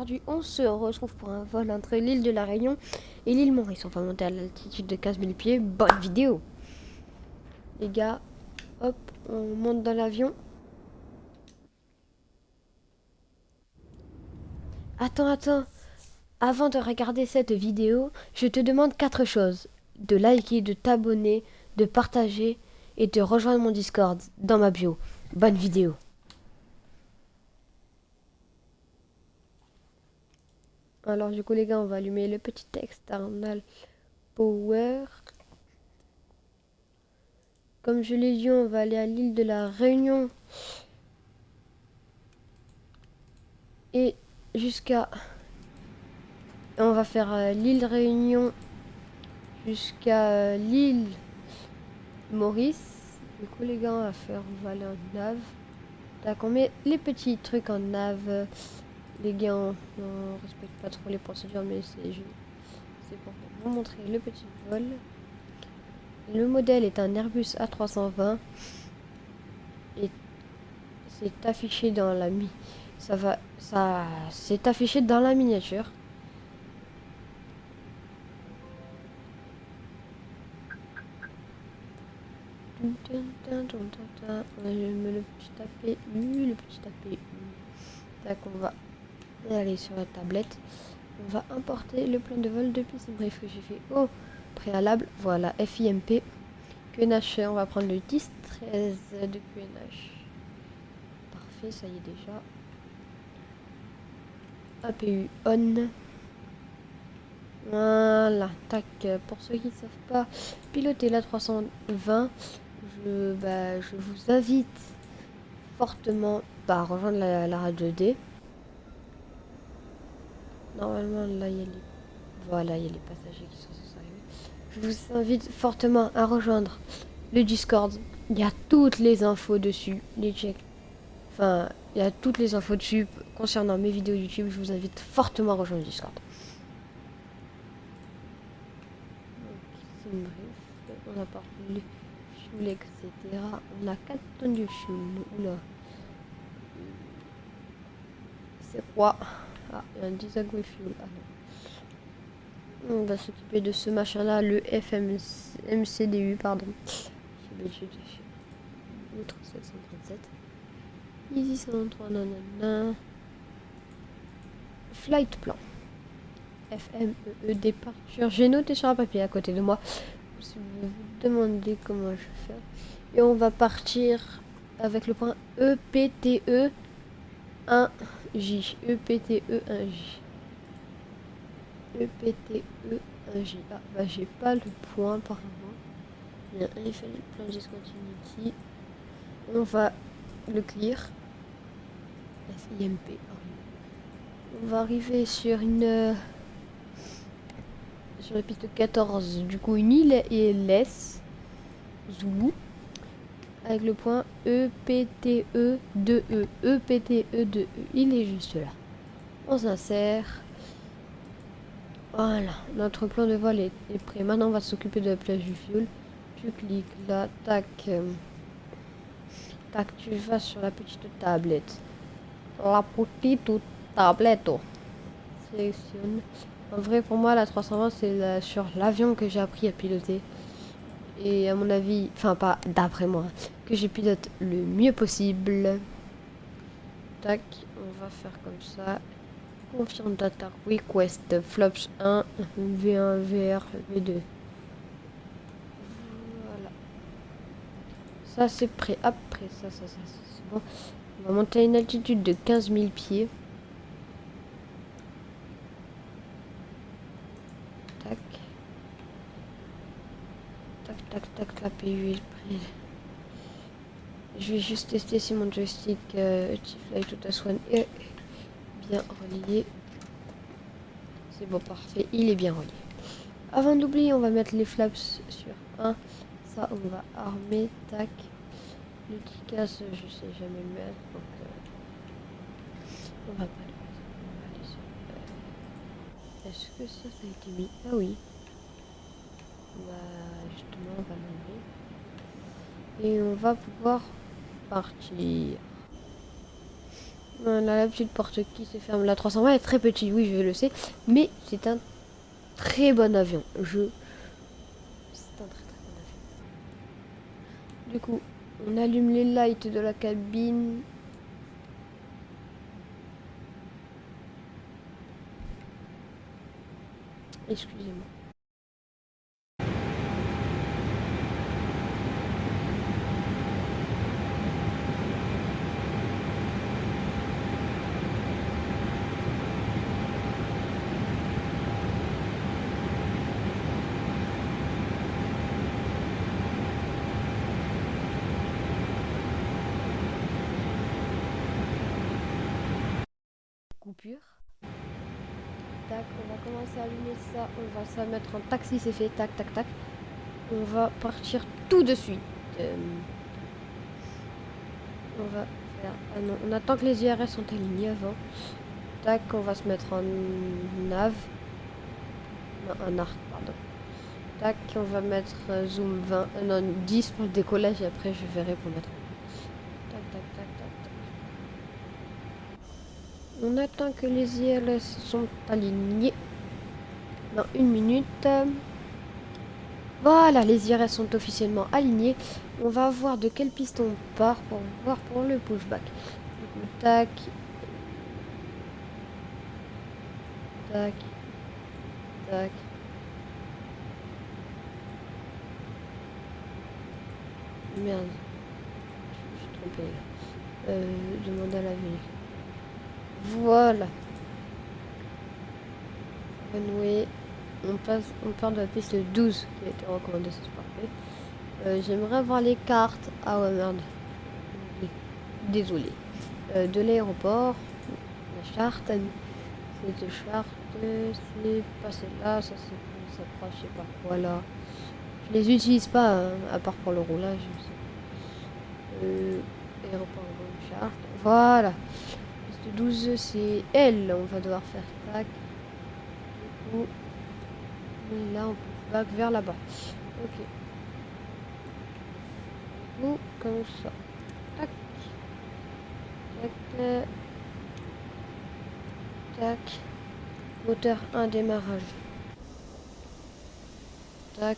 aujourd'hui, on se retrouve pour un vol entre l'île de la Réunion et l'île Maurice. On va monter à l'altitude de 15 000 pieds. Bonne vidéo! Les gars, hop, on monte dans l'avion. Attends. Avant de regarder cette vidéo, je te demande 4 choses. De liker, de t'abonner, de partager et de rejoindre mon Discord dans ma bio. Bonne vidéo! Alors du coup les gars, on va allumer le petit external power. Comme je l'ai dit, on va aller à l'île de la Réunion. Et jusqu'à... On va faire l'île Réunion jusqu'à l'île Maurice. Du coup les gars, on va aller en nave. Tac, on met les petits trucs en nave. Les gars, on respecte pas trop les procédures, mais c'est pour vous montrer le petit vol. Le modèle est un Airbus A320 et c'est affiché dans la c'est affiché dans la miniature. Je mets le petit APU. Tac, on va aller sur la tablette. On va importer le plan de vol depuis ce brief que j'ai fait au préalable. Voilà, FIMP. QNH, on va prendre le 10-13 de QNH. Parfait, ça y est déjà. APU on. Voilà, tac. Pour ceux qui ne savent pas piloter la 320, je vous invite fortement à rejoindre la radio D. Normalement, là, il y a les passagers qui sont censés arriver. Je vous invite fortement à rejoindre le Discord. Il y a toutes les infos dessus, les checks. Enfin, il y a toutes les infos dessus concernant mes vidéos YouTube. Je vous invite fortement à rejoindre le Discord. Donc, on a parlé le fuel, etc. On a 4 tonnes de fuel. Oula. C'est quoi? Ah, il y a un Disagway fuel. Ah non. On va s'occuper de ce machin là, le MCDU, pardon. Outre 737. Easy 103, nanana. Flight plan. FMEE départure. J'ai noté sur un papier à côté de moi. Si vous vous demandez comment je vais faire. Et on va partir avec le point EPTE 1J. EPTE 1J. EPTE 1J. Ah, bah j'ai pas le point apparemment. Il y a un effet de plan discontinuity. On va le clear. FIMP. On va arriver sur sur la piste 14, du coup une île et l'S Zulu avec le point EPTE2E. EPTE2E, il est juste là. On s'insère. Voilà, notre plan de vol est prêt. Maintenant on va s'occuper de la plage du fuel. Tu cliques là, tac, tac, tu vas sur la petite tablette. La petite tablette. Sélectionne. En vrai, pour moi, la 320, c'est sur l'avion que j'ai appris à piloter. Et à mon avis, enfin pas d'après moi, que je pilote le mieux possible. Tac, on va faire comme ça. Confirme data request flops 1, V1, VR, V2. Voilà. Ça c'est prêt. Après ça c'est bon. On va monter à une altitude de 15 000 pieds. Tac. Tac, la PU est prêt. Je vais juste tester si mon joystick Fly to One est bien relié. C'est bon, parfait, il est bien relié. Avant d'oublier, on va mettre les flaps sur 1. Ça, on va armer, tac. Le Kikas, je sais jamais le mettre, donc on va pas le mettre. On va aller sur, est-ce que ça a été mis? Ah oui. Bah, justement, on va l'enlever. Et on va pouvoir partir. Voilà, la petite porte qui se ferme. La 320 est très petite, oui, je le sais. Mais c'est un très bon avion. C'est un très très bon avion. Du coup, on allume les lights de la cabine. Excusez-moi. Coupure. Tac, on va commencer à allumer ça. On va ça mettre en taxi, c'est fait. Tac, tac, tac. On va partir tout de suite. On va faire... Ah non, on attend que les IRS sont alignés avant. Tac, on va se mettre en nav. Non, en arc, pardon. Tac, on va mettre zoom 20, non 10 pour le décollage et après je verrai pour mettre. Tac, tac, tac, tac, tac. On attend que les ILS sont alignés. Dans une minute. Voilà, les IRS sont officiellement alignés. On va voir de quelle piste on part pour voir pour le pushback. Du coup, tac. Tac. Tac. Merde. Je suis trompé. Demande à la ville. Voilà. Runway. On part de la piste 12 qui a été recommandée, c'est parfait. J'aimerais voir les cartes. Ah ouais, merde. Désolé. De l'aéroport. La charte. C'est de charte. C'est pas celle-là. Ça c'est ça passe, je sais pas. Voilà. Je les utilise pas, hein, à part pour le roulage. Aéroport de charte. Voilà. Piste 12, c'est elle. On va devoir faire tac. Du coup, là, on peut back vers là-bas. Ok. Du coup, comme ça. Tac. Tac. Tac. Moteur 1, démarrage. Tac.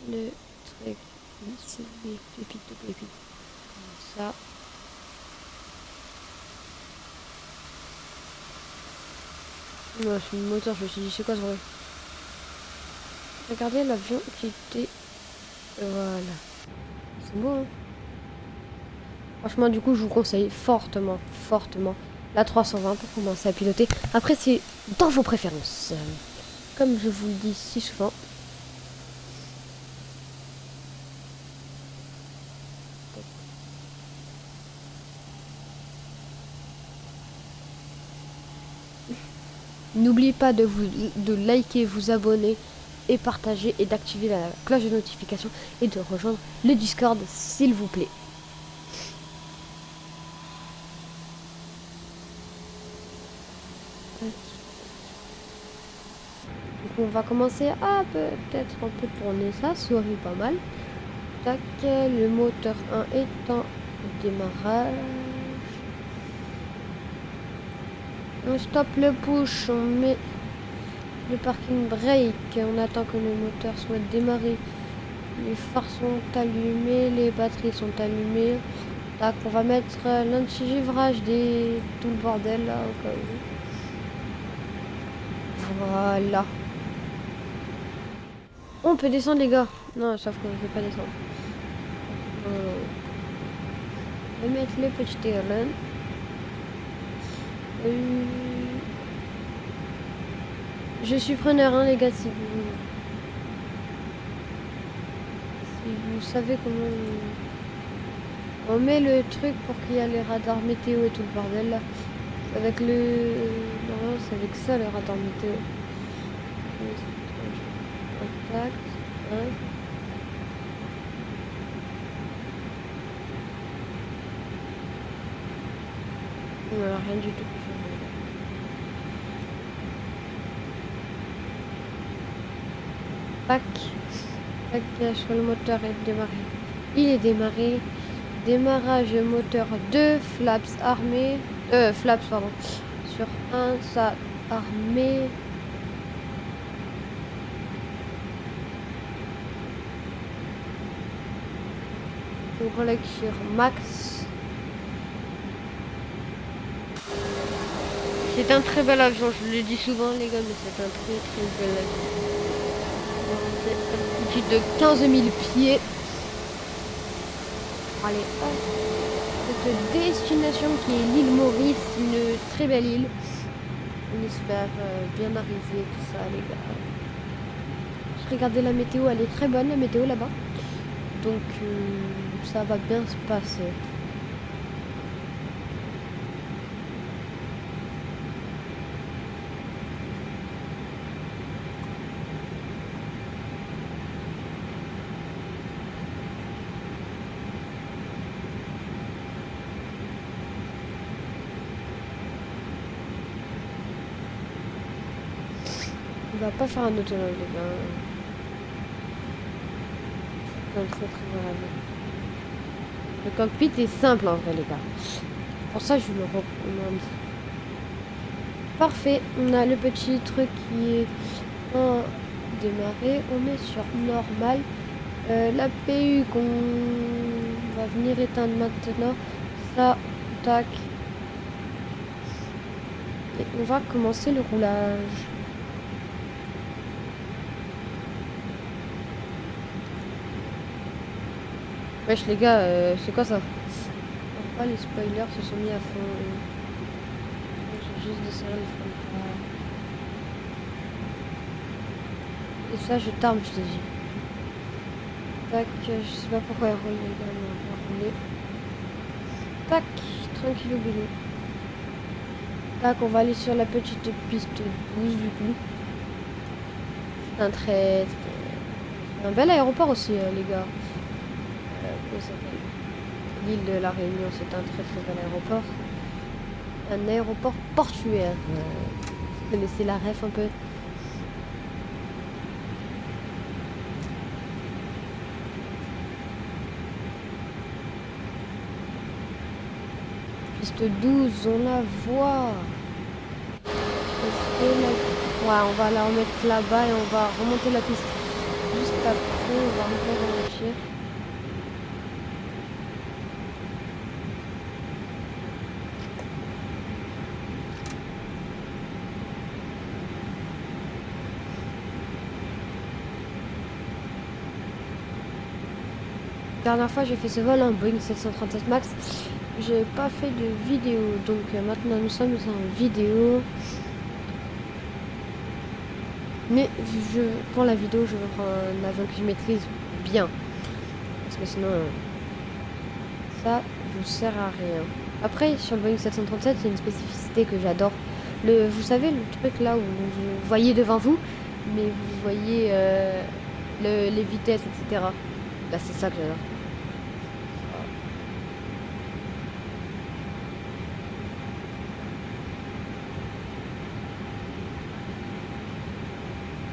Le truc. Ici, pépite de pépite. Comme ça. Non, c'est une moteur, je me suis dit, c'est quoi ce bruit? Regardez l'avion qui était... Voilà. C'est beau, hein? Franchement, du coup, je vous conseille fortement, fortement la 320 pour commencer à piloter. Après, c'est dans vos préférences. Comme je vous le dis si souvent. N'oubliez pas de liker, vous abonner et partager et d'activer la cloche de notification et de rejoindre le Discord s'il vous plaît. Donc on va commencer à peut-être un peu tourner ça, souris pas mal. Tac, le moteur 1 est en démarrage. On stoppe le push, on met le parking brake, on attend que le moteur soit démarré. Les phares sont allumés, les batteries sont allumées. Tac, on va mettre l'anti-givrage tout le bordel là au cas où. Voilà. On peut descendre les gars. Non, sauf qu'on ne peut pas descendre. On va mettre le petit airline. Je suis preneur, hein, les gars, si vous savez comment on met le truc pour qu'il y ait les radars météo et tout le bordel là. Avec le... Non, c'est avec ça le radar météo. Contact. Hein. Non, rien du tout. Tac. Tac, sur le moteur est démarré. Il est démarré. Démarrage moteur 2, flaps armés. Flaps, pardon. Sur un, ça armée. On relègue sur max. C'est un très bel avion, je le dis souvent les gars, mais c'est un très bel avion. C'est une altitude de 15 000 pieds. Allez, hop. Cette destination qui est l'île Maurice, une très belle île. On espère bien arriver, tout ça les gars. Je regardais la météo, elle est très bonne la météo là-bas. Donc ça va bien se passer. On va pas faire un autologue les gars. C'est un très bon avion. Le cockpit est simple en vrai les gars. Pour ça je le recommande. Parfait, on a le petit truc qui est en démarrer. On met sur normal. La PU qu'on va venir éteindre maintenant. Ça, tac. Et on va commencer le roulage. Wesh les gars, c'est quoi ça? Pourquoi les spoilers se sont mis à fond? J'ai juste desserré les freins. Et ça je tarme, je te dis. Tac, je sais pas pourquoi il roule les gars, mais on va rouler. Tac, tranquille bilou. Tac, on va aller sur la petite piste 12 du coup. C'est un bel aéroport aussi les gars. Comment ça s'appelle? L'île de la Réunion, c'est un très bel aéroport. Un aéroport portuaire. Vous connaissez la ref un peu? Piste 12, on la voit. Ouais, on va la remettre là-bas et on va remonter la piste juste après. On va ralentir. La dernière fois j'ai fait ce vol en Boeing 737 Max, j'ai pas fait de vidéo, donc maintenant nous sommes en vidéo. Mais pour la vidéo je veux prendre un avion que je maîtrise bien, parce que sinon ça vous sert à rien. Après sur le Boeing 737 il y a une spécificité que j'adore. Vous savez le truc là où vous voyez devant vous, mais vous voyez les vitesses, etc. Là c'est ça que j'adore.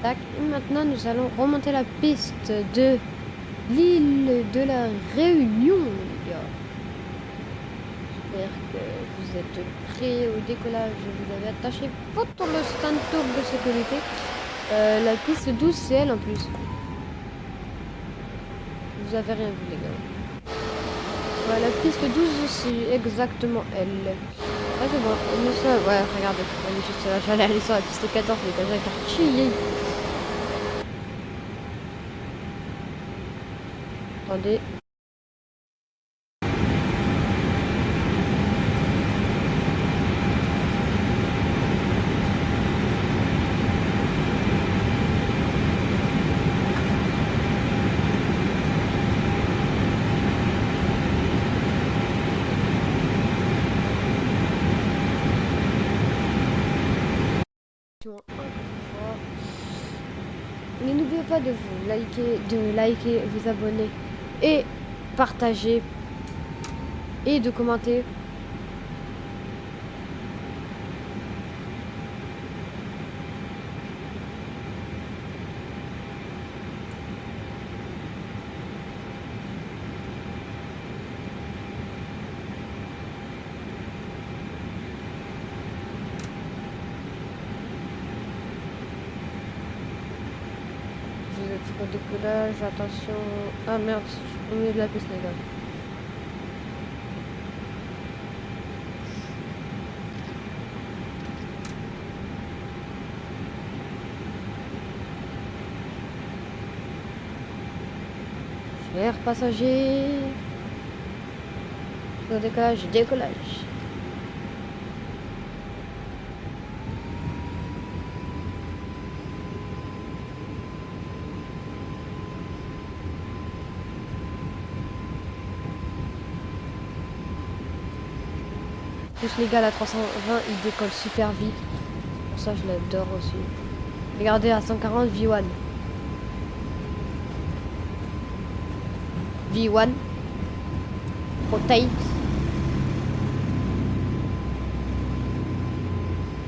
Tac. Et maintenant, nous allons remonter la piste de l'île de la Réunion, les gars. J'espère que vous êtes prêts au décollage. Vous avez attaché votre ceinture de sécurité. La piste 12, c'est elle en plus. Vous avez rien vu, les gars. Ouais, la piste 12, c'est exactement elle. Ah, c'est bon. On met ça. Ouais, regardez. On est juste là. J'allais aller sur la piste 14, les gars. J'allais faire chiller. Attendez. Et n'oubliez pas de vous liker, vous abonner et partager et de commenter. décollage, attention. Ah merde, je suis au milieu de la piste, les gars. Cher passager. Au décollage, décollage. Plus les gars, la 320, il décolle super vite. Pour ça, je l'adore aussi. Regardez, à 140, V1. V1. Rotate.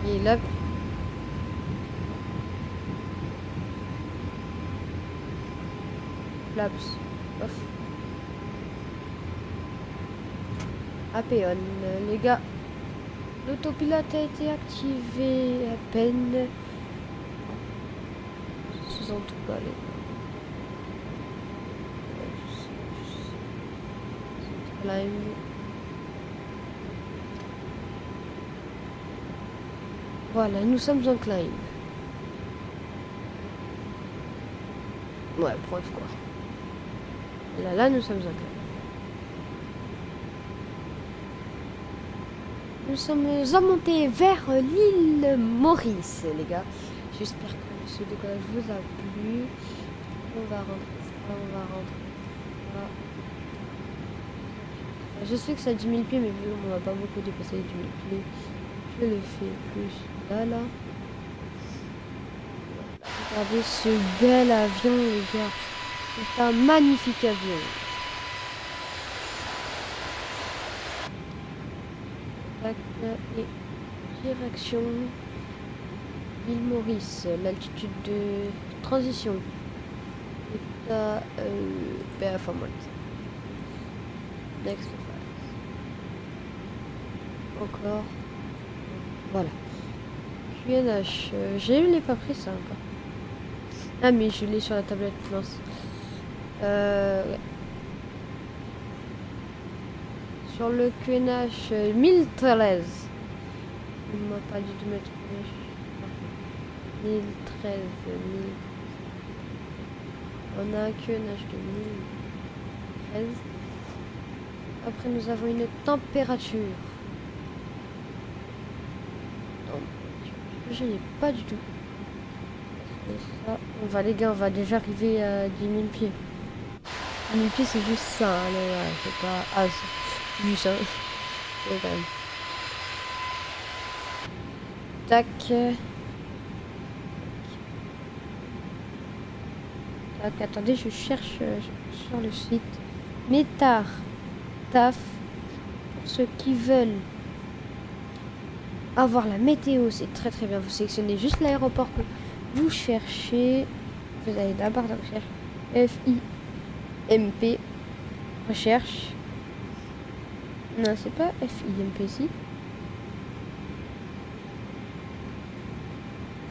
Et up. Flaps. Off. Apéon. Les gars. L'autopilote a été activé à peine. C'est en tout cas les climb. Voilà, nous sommes en climb. Ouais, bref quoi. Là, nous sommes en climb. Nous sommes remontés vers l'île Maurice, les gars. J'espère que ce décollage vous a plu. On va rentrer ça, on va rentrer ça. Je sais que ça a 10 000 pieds, mais vu qu'on va pas beaucoup dépasser les 10 000 pieds, je le fais plus là. Regardez ce bel avion, les gars. C'est un magnifique avion. Et direction l'île Maurice, l'altitude de transition. État performance. Next phase. Encore. Voilà. QNH. J'ai eu les pas pris ça encore. Ah mais je l'ai sur la tablette mince. Ouais. Sur le QNH 1013. Il m'a pas dit de mettre 1013. On a un QNH de 1013. Après nous avons une température. Je n'ai pas du tout. Et ça, on va les gars, on va déjà arriver à 10 000 pieds. 10 000 pieds c'est juste ça, hein, c'est pas... Ah, c'est juste ça. C'est quand même... Tac. Tac, attendez, je cherche sur le site. Métard. Taf. Pour ceux qui veulent avoir la météo, c'est très très bien. Vous sélectionnez juste l'aéroport que vous cherchez. Vous allez d'abord dans recherche FIMP. Recherche. Non, c'est pas FIMP ici.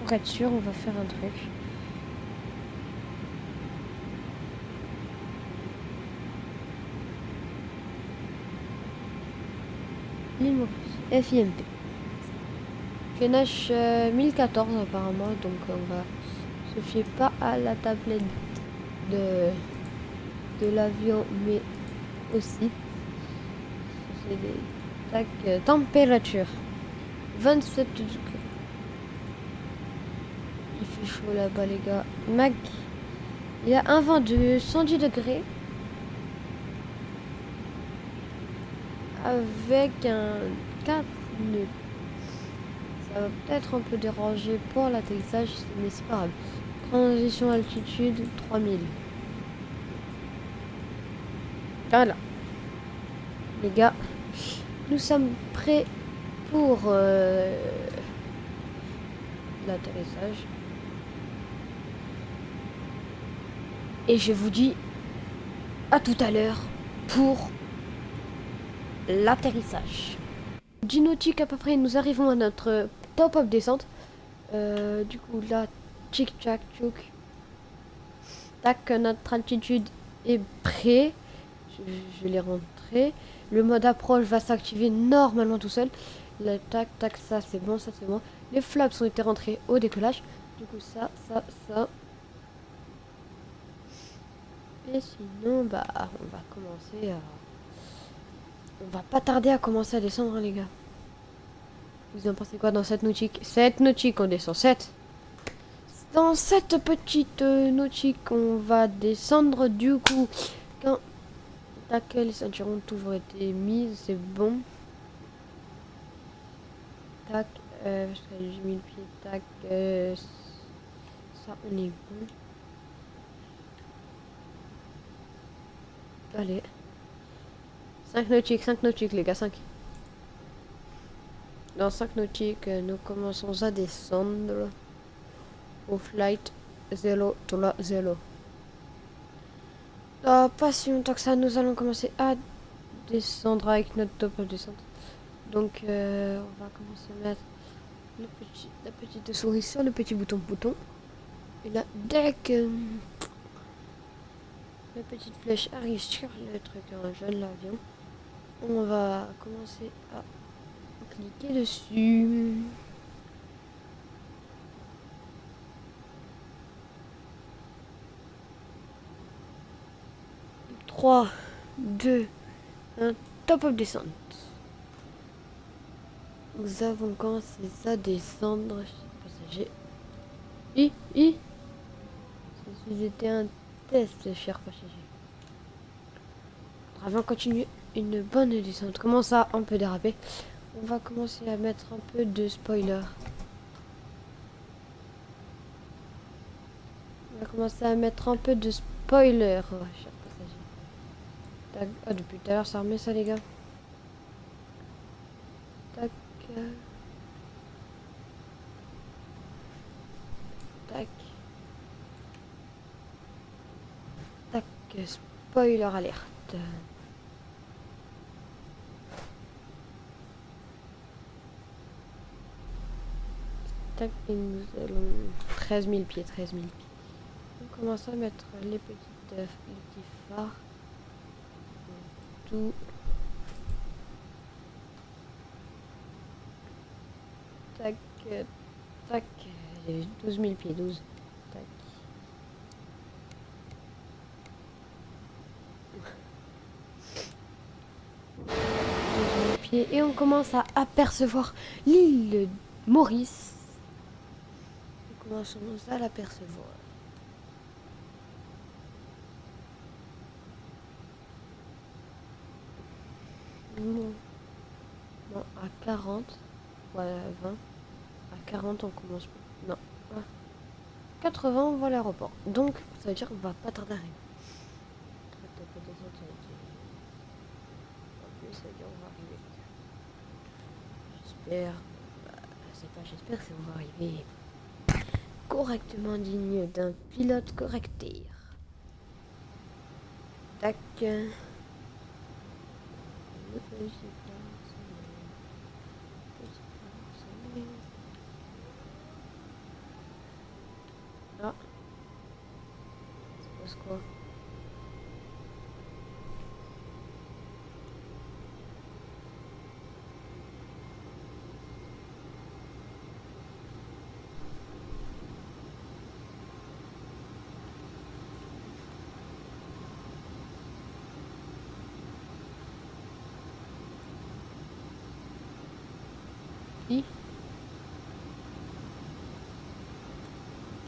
Pour être sûr, on va faire un truc. FIMP. QNH 1014 apparemment, donc on va se fier pas à la tablette de l'avion, mais aussi c'est des tac, température 27 degrés. Il fait chaud là-bas les gars. Mag, il y a un vent de 110 degrés avec un 4 nœuds. Ça va peut-être un peu déranger pour l'atterrissage, mais c'est pas grave. Transition altitude 3000. Voilà. Les gars, nous sommes prêts pour l'atterrissage. Et je vous dis à tout à l'heure pour l'atterrissage. 10 nautiques à peu près, nous arrivons à notre top-up descente. Du coup là, tchic tchac tchouk. Tac, notre altitude est prêt. Je l'ai rentré. Le mode approche va s'activer normalement tout seul. Le tac, tac, ça c'est bon, ça c'est bon. Les flaps ont été rentrés au décollage. Du coup, ça. Et sinon, bah, on va commencer à... On va pas tarder à commencer à descendre, hein, les gars. Vous en pensez quoi dans cette nautique? Cette nautique, on descend 7. Dans cette petite nautique, on va descendre du coup. Quand... Tac, les ceintures ont toujours été mises, c'est bon. Tac, jusqu'à 8000 pieds, tac, ça on est bon. Allez. 5 nautiques les gars, 5. Dans 5 nautiques, nous commençons à descendre au flight 0 to la 0. Pas si longtemps que ça, nous allons commencer à descendre avec notre top de descente. Donc on va commencer à mettre la petite souris sur le petit bouton. Et là, dès que la petite flèche arrive sur le truc en jaune, l'avion, on va commencer à cliquer dessus. Trois, 2, 1, top of descente. Nous avons commencé à descendre. Passager. C'était un test, cher passager. Avant de continuer une bonne descente. Comment ça, on peut déraper? On va commencer à mettre un peu de spoiler. On va commencer à mettre un peu de spoiler, cher passager. Ah, depuis tout à l'heure, ça remet ça, les gars. Tac. Tac. Tac. Spoiler alerte. Tac. Et nous allons... 13 000 pieds, 13 000 pieds. On commence à mettre les petits phares. Tout. Tac, tac. J'ai 12 000 pieds, 12. Tac. Pieds. Et on commence à apercevoir l'île Maurice. On commence à l'apercevoir. Non, à 40. Voilà, 20. À 40, on commence. Non. À 80, on va à l'aéroport. Donc, ça veut dire qu'on va pas tarder à arriver. En plus, ça veut dire qu'on va arriver. J'espère. C'est pas j'espère, c'est qu'on va arriver correctement digne d'un pilote correcteur. Tac. Ah. Ça passe quoi?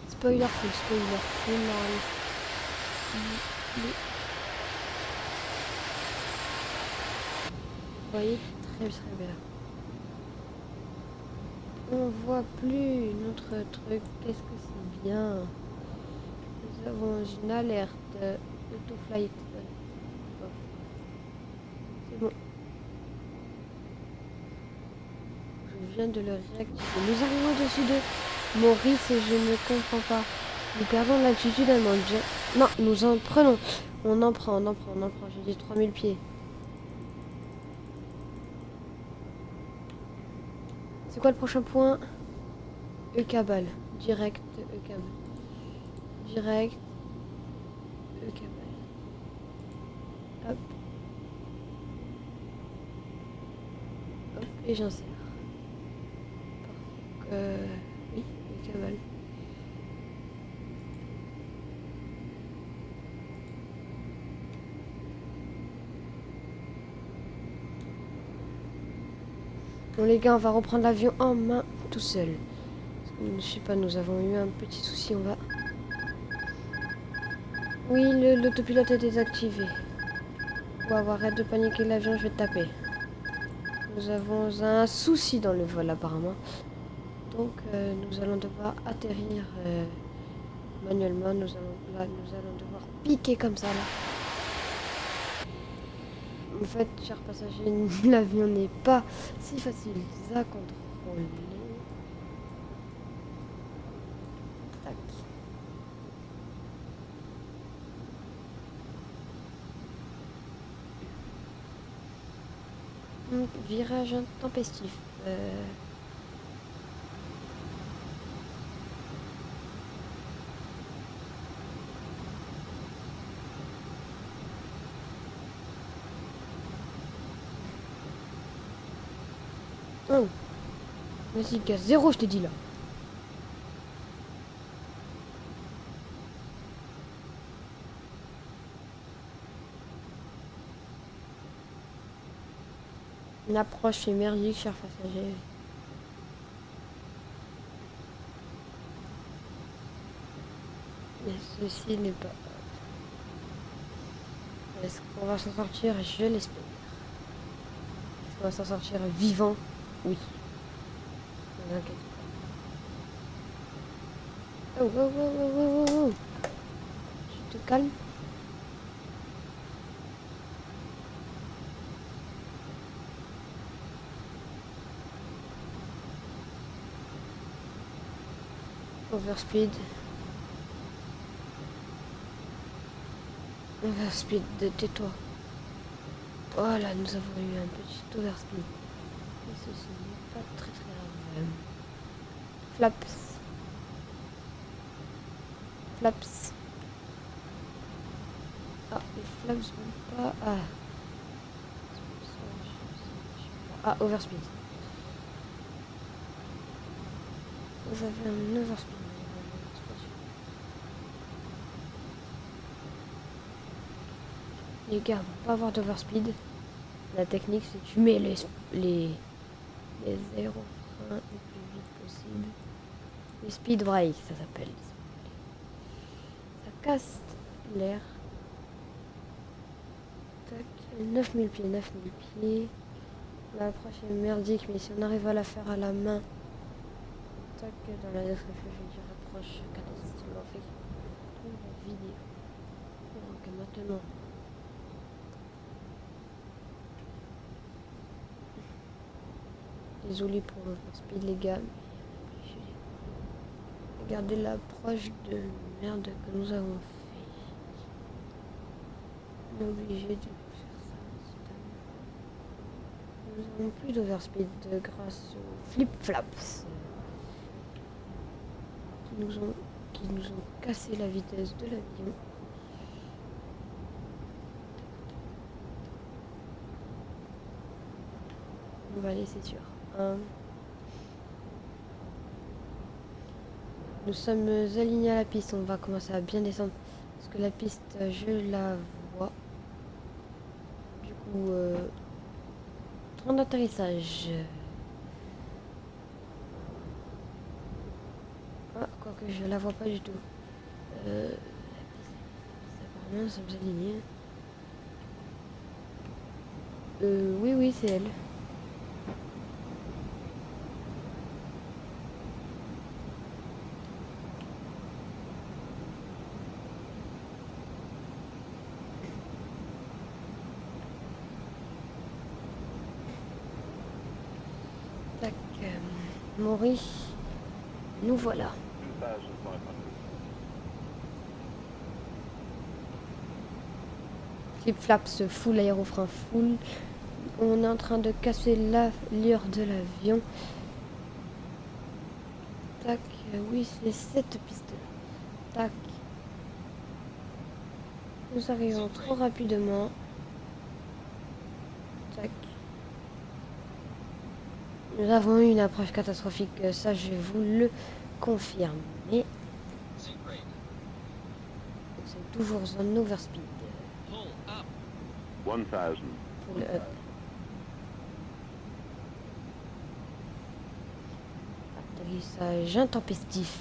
Spoiler full, Vous voyez, très bien. On voit plus notre truc. Qu'est-ce que c'est bien. Nous avons une alerte auto-flight. C'est bon. Je viens de le réactiver. Nous arrivons au-dessus de Maurice et je ne comprends pas. Nous perdons l'altitude allemande. Non, nous en prenons. On en prend. J'ai dit 3000 pieds. C'est quoi le prochain point? E-Cabal. Direct E-Cabal. Direct. le câble. Hop. Hop, et j'insère. Oui, le câble. Bon les gars, on va reprendre l'avion en main tout seul. Je sais pas, nous avons eu un petit souci, on va... Oui, l'autopilote est désactivé. Wow, arrête de paniquer l'avion, je vais te taper. Nous avons un souci dans le vol apparemment. Donc nous allons devoir atterrir manuellement. Nous allons devoir piquer comme ça là. En fait, chers passagers, l'avion n'est pas si facile à contrôler. Tac. Donc, virage intempestif. Oh. Vas-y, gaz. Zéro, je te dis là. Une approche est merdique, chers passagers. Mais ceci n'est pas... Est-ce qu'on va s'en sortir? Je l'espère. Est-ce qu'on va s'en sortir vivant? Oui. Ne vous inquiétez pas. Oh, oh, oh, oh, oh, oh, oh. Tu te calmes? Overspeed. Overspeed, tais-toi. Voilà, nous avons eu un petit overspeed. Et ceci n'est pas très grave. Flaps. Flaps. Ah, les flaps vont pas... Ah. Ah, overspeed. Vous avez un overspeed. Les gars, on va pas avoir d'overspeed. La technique, c'est que tu mets les aérofreins le plus vite possible. Les speed brake, ça s'appelle. Ça casse l'air. Tac, 9000 pieds, 9000 pieds. L'approche est merdique, mais si on arrive à la faire à la main, tac, dans la description, je vais dire approche catastrophique. La vidéo. Donc maintenant. Désolé pour le speed les gars. Regardez l'approche de merde que nous avons fait. On est obligé de faire ça. Nous n'avons plus d'overspeed grâce aux flip-flaps qui nous ont cassé la vitesse de l'avion. On va laisser sur 1. Nous sommes alignés à la piste, on va commencer à bien descendre parce que la piste je la vois. Du coup, train d'atterrissage. Ah, quoique je la vois pas du tout. La piste, apparemment nous sommes alignés. Oui, c'est elle. Tac, Maurice, nous voilà. Flip-flaps full, aérofrein full. On est en train de casser l'allure de l'avion. Tac, oui, c'est cette piste. Tac. Nous arrivons trop rapidement. Tac. Nous avons eu une approche catastrophique, ça je vous le confirme. Mais nous sommes toujours en overspeed. 1000. Pour le up. Atterrissage intempestif.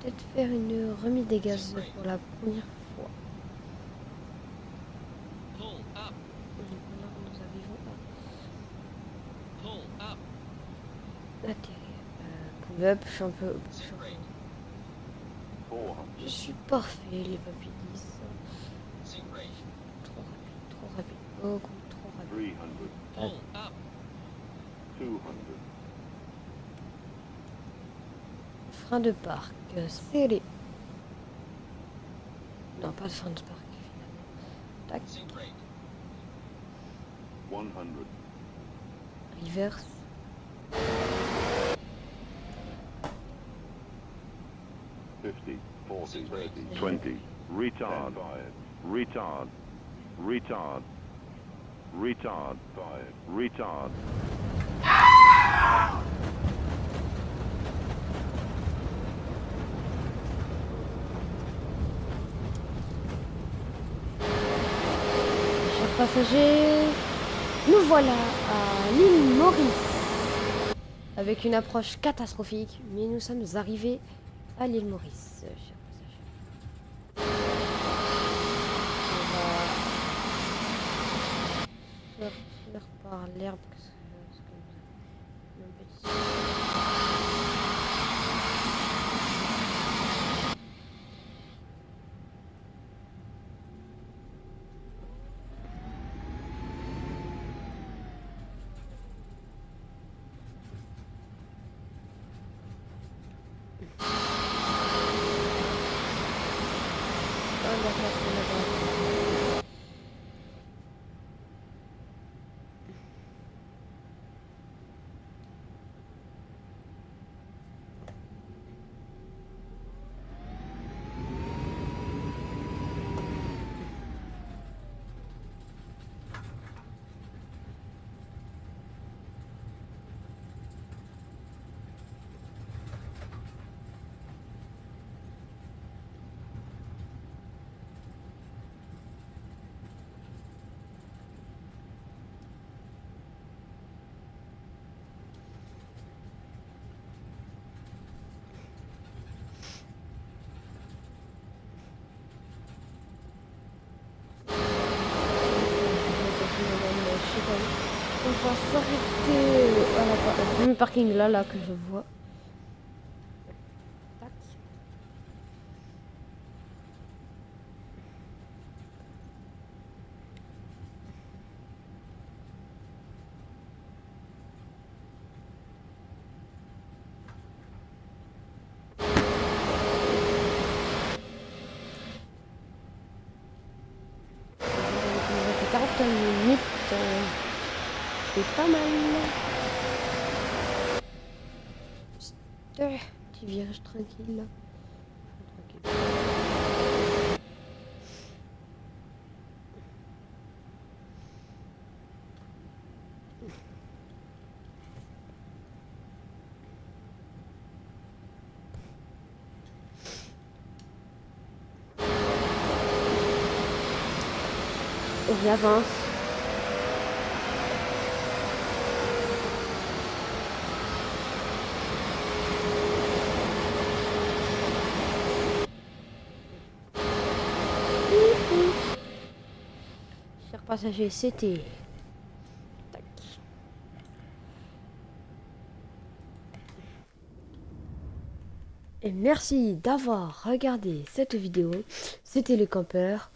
Peut-être faire une remise des gaz pour la première fois. Donc là, nous arrivons à atterrir. Pull up, je suis un peu... Je suis parfait, les papiers disent. Trop rapide, beaucoup trop rapide. 300. 200. Frein de parc, serré. Non, pas de frein de parc, finalement. Tac, 100. reverse. 50, 40, 30, 20. Retard. Retard. Retard. Retard. 5. Retard. Chers passagers, nous voilà à l'île Maurice. Avec une approche catastrophique, mais nous sommes arrivés à l'île Maurice, chers passagers. On va sortir par l'herbe. On va s'arrêter au premier parking là que je vois. Tac. On a fait 40 minutes. C'est pas mal. Petit virage tranquille là. Tranquille. Et j'avance. Chers passagers, c'était... Tac. Et merci d'avoir regardé cette vidéo. C'était le campeur.